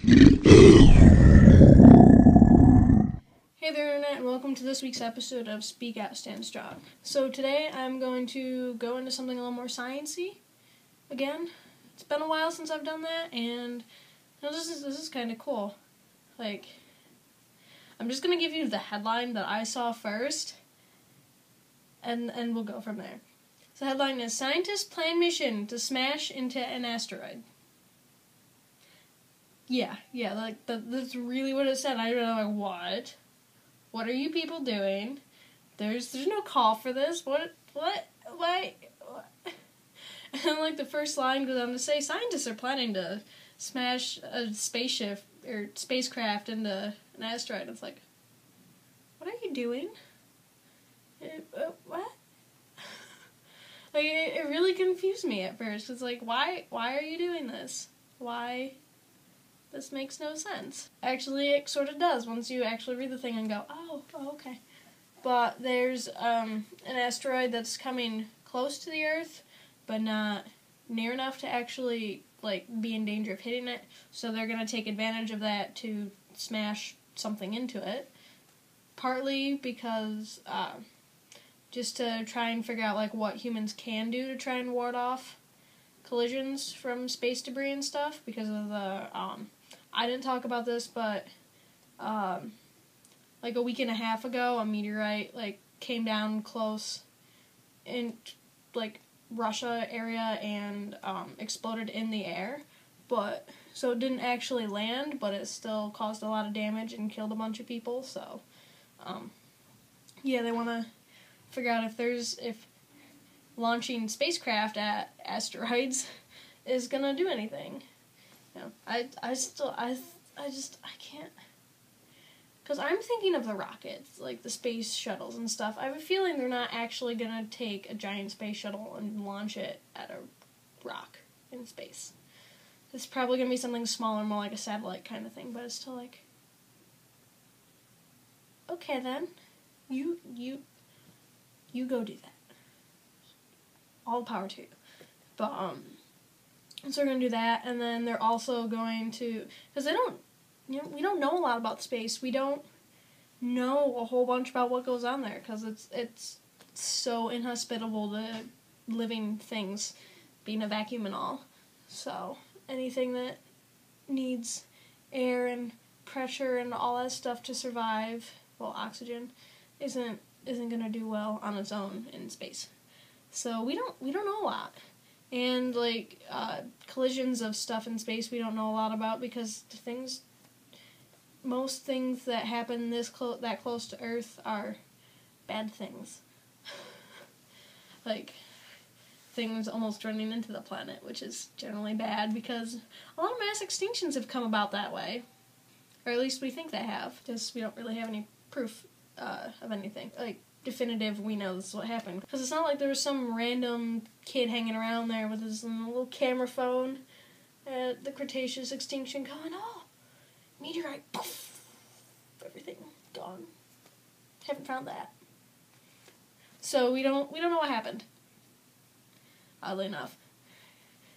Hey there, Internet, and welcome to this week's episode of SpeakOutStandStrong. So today I'm going to go into something a little more science-y again. It's been a while since I've done that, and this is kind of cool. Like, I'm just going to give you the headline that I saw first, and we'll go from there. So the headline is, Scientists Plan Mission to Smash into an Asteroid. Yeah, that's really what it said. I don't know, like, what? What are you people doing? There's no call for this. What? Why? And like the first line goes on to say, scientists are planning to smash a spaceship or spacecraft into an asteroid. It's like, what are you doing? What? Like it really confused me at first. It's like, why are you doing this? Why? This makes no sense. Actually, it sort of does once you actually read the thing and go, oh okay. But there's an asteroid that's coming close to the Earth, but not near enough to actually like be in danger of hitting it. So they're gonna take advantage of that to smash something into it. Partly because just to try and figure out like what humans can do to try and ward off collisions from space debris and stuff because of the I didn't talk about this, but like a week and a half ago, a meteorite like came down close in like Russia area and exploded in the air. But so it didn't actually land, but it still caused a lot of damage and killed a bunch of people. So yeah, they want to figure out if launching spacecraft at asteroids is gonna do anything. You know, I can't, because I'm thinking of the rockets, like the space shuttles and stuff. I have a feeling they're not actually gonna take a giant space shuttle and launch it at a rock in space. It's probably gonna be something smaller, more like a satellite kind of thing, but it's still like, okay then, you go do that. All the power to you. But so they're going to do that, and then they're also going to, because we don't know a lot about space. We don't know a whole bunch about what goes on there, because it's so inhospitable to living things, being a vacuum and all. So anything that needs air and pressure and all that stuff to survive, well, oxygen, isn't going to do well on its own in space. So we don't know a lot. And, like, collisions of stuff in space we don't know a lot about because most things that happen that close to Earth are bad things. Like, things almost running into the planet, which is generally bad because a lot of mass extinctions have come about that way. Or at least we think they have, because we don't really have any proof of anything. Like, definitive, we know this is what happened. Because it's not like there was some random kid hanging around there with his little camera phone at the Cretaceous extinction going, oh, meteorite, poof, everything gone. Haven't found that. So we don't know what happened. Oddly enough.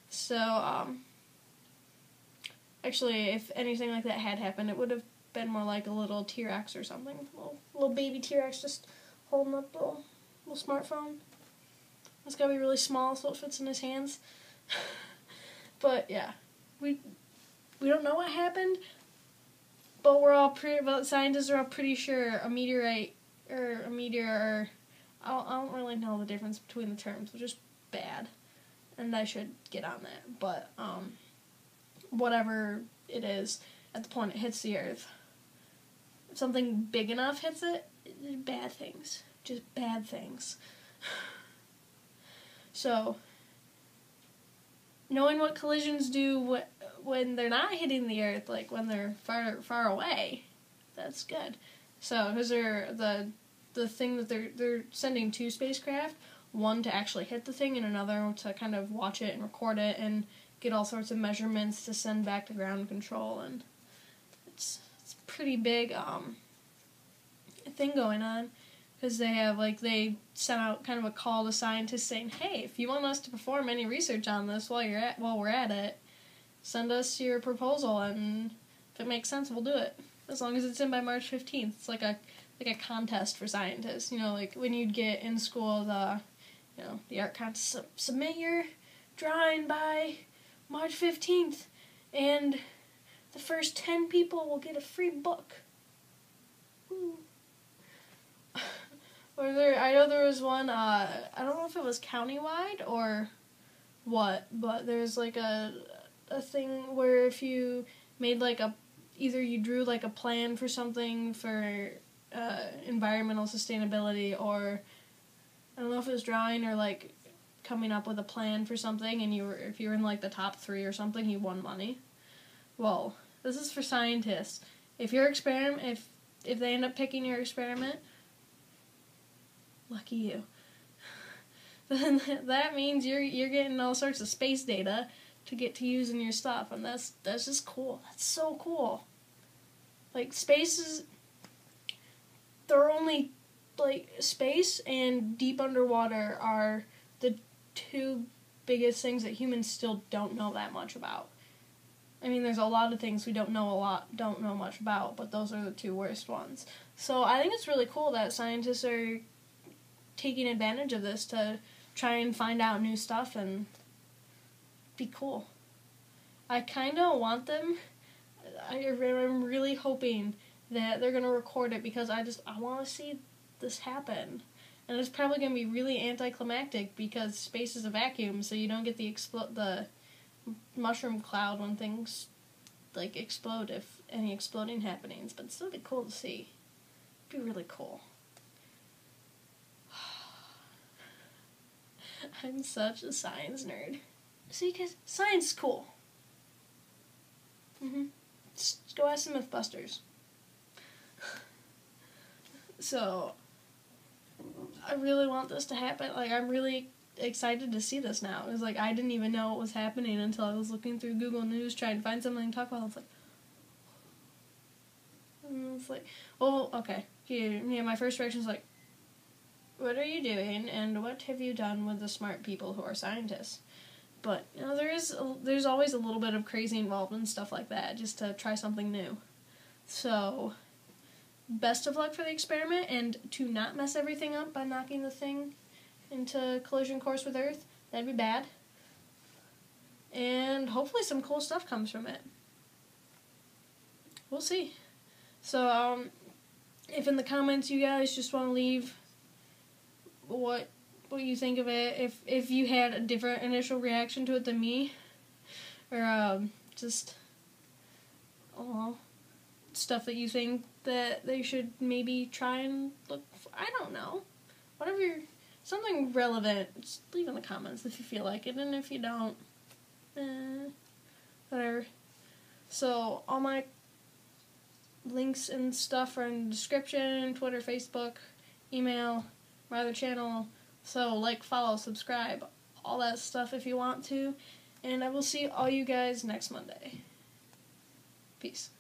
So, actually, if anything like that had happened, it would have been more like a little T-Rex or something. A little baby T-Rex just holding up the little smartphone. It's gotta be really small so it fits in his hands. But yeah, we don't know what happened, but scientists are all pretty sure a meteorite or a meteor. I don't really know the difference between the terms, which is bad, and I should get on that. But whatever it is, at the point it hits the Earth, if something big enough hits it, bad things. Just bad things. So, knowing what collisions do when they're not hitting the Earth, like when they're far away, that's good. So, because the thing that they're sending two spacecraft, one to actually hit the thing and another to kind of watch it and record it and get all sorts of measurements to send back to ground control, and it's pretty big thing going on, because they sent out kind of a call to scientists saying, hey, if you want us to perform any research on this while we're at it, send us your proposal and If it makes sense, we'll do it. As long as it's in by March 15th. It's like a contest for scientists. You know, like when you'd get in school the art contest, submit your drawing by March 15th, and the first 10 people will get a free book. Woo. I know there was one, I don't know if it was countywide or what, but there's like a thing where if you made like either you drew like a plan for something for environmental sustainability, or I don't know if it was drawing or like coming up with a plan for something, and if you were in like the top 3 or something, you won money. Well, this is for scientists. If they end up picking your experiment, lucky you. Then that means you're getting all sorts of space data to get to use in your stuff, and that's just cool. That's so cool. Like they're only like space and deep underwater are the 2 biggest things that humans still don't know that much about. I mean, there's a lot of things we don't know much about, but those are the 2 worst ones. So I think it's really cool that scientists are taking advantage of this to try and find out new stuff and be cool. I kind of want them. I'm really hoping that they're going to record it, because I want to see this happen. And it's probably going to be really anticlimactic because space is a vacuum, so you don't get the mushroom cloud when things like explode, if any exploding happenings, but it's still be cool to see. It'd be really cool. I'm such a science nerd. See, because science is cool. Just go ask the Mythbusters. So, I really want this to happen. Like, I'm really excited to see this now. It was like, I didn't even know what was happening until I was looking through Google News trying to find something to talk about. I was like, and it's like, oh, okay. Yeah, my first reaction is like, what are you doing, and what have you done with the smart people who are scientists? But, you know, there's always a little bit of crazy involved in stuff like that, just to try something new. So, best of luck for the experiment, and to not mess everything up by knocking the thing into collision course with Earth. That'd be bad. And hopefully some cool stuff comes from it. We'll see. So, if in the comments you guys just want to leave what you think of it, if you had a different initial reaction to it than me, or just, I don't know, stuff that you think that they should maybe try and look for, I don't know, whatever, something relevant, just leave in the comments if you feel like it, and if you don't, whatever. So, all my links and stuff are in the description, Twitter, Facebook, email, my other channel. So, like, follow, subscribe, all that stuff if you want to. And I will see all you guys next Monday. Peace.